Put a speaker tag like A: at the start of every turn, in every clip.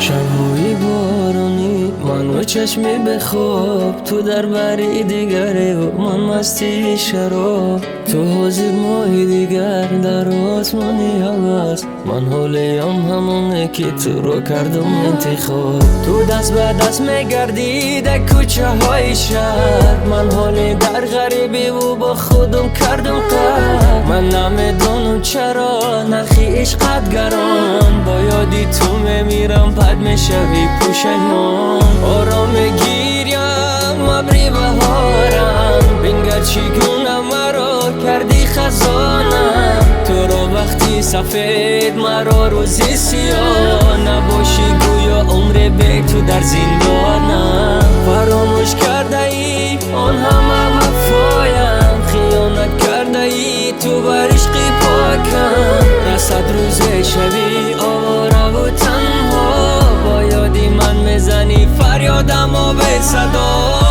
A: شب‌های بارونی من و چشمی به خواب، تو در بری دیگری و من مستی شراب. تو حاضر ماهی دیگر در آسمانی هواست، من حالیم همونه که تو رو کردم انتخاب. تو دست به دست میگردی در کوچه های شهر، من حالی در غریبی و با خودم کردم قهر. من نمیدونم چرا نرخی عشقت گران، با یادی تو میمیرم بد میشوی پشیمان. آرام گیریم ابری بهارم، بینگر چگونه مرا کردی خزانم. تو رو وقتی سفید مرا روزی سیاه، نباشی گویا عمر بی تو در زندانم. فراموش کرده ای آن همه وفایم، خیانت کرده ای تو بر عشقی پاکم. رسد روز شبی آواره و تنها، با یادی من میزنی فریادم و به صدا.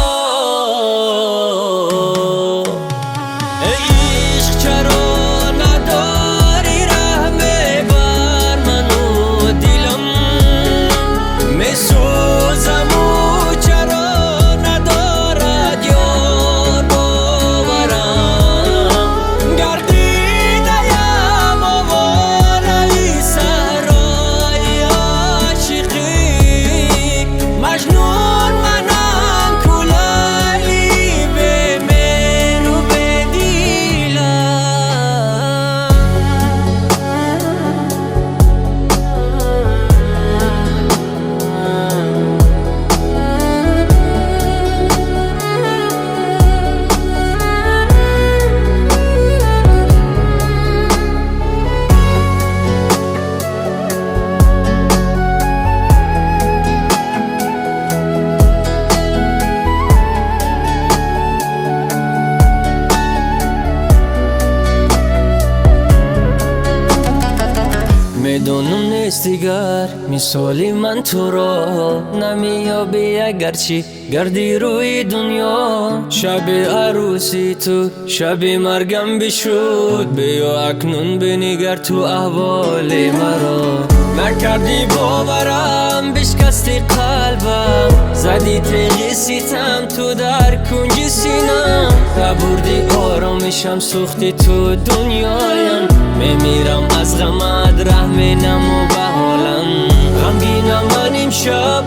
A: میدونم نیست دیگر مثالی من تو را نمیابی، اگرچی گردی روی دنیا. شب عروسی تو شب مرگم بشود، بیا اکنون بنگر تو احوال مرا. نکردی باورم بشکستی قلبم، زدی تیغی ستم تو در کنج سینم. تبردی آرامشم سوختی تو دنیایم، میمیرم از غمت رحم نمو به حالم. غمگینم من امشب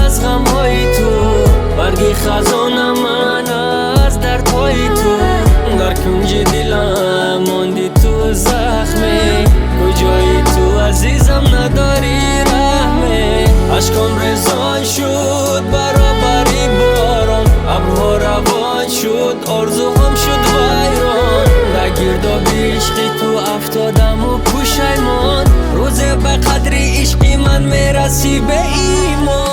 A: از غمهای تو، برگی خزانم من از دردهای تو. در کنج دلم ماندی تو زخمی، کجایی تو عزیزم نداری رحمی. عشقم رزان شد برابری باران، ابرها روان شد آرزوام شد ویران. در گردابی عشقی تو افتادم و پشیمان، روز به قدری عشقی من میرسی به ایمان.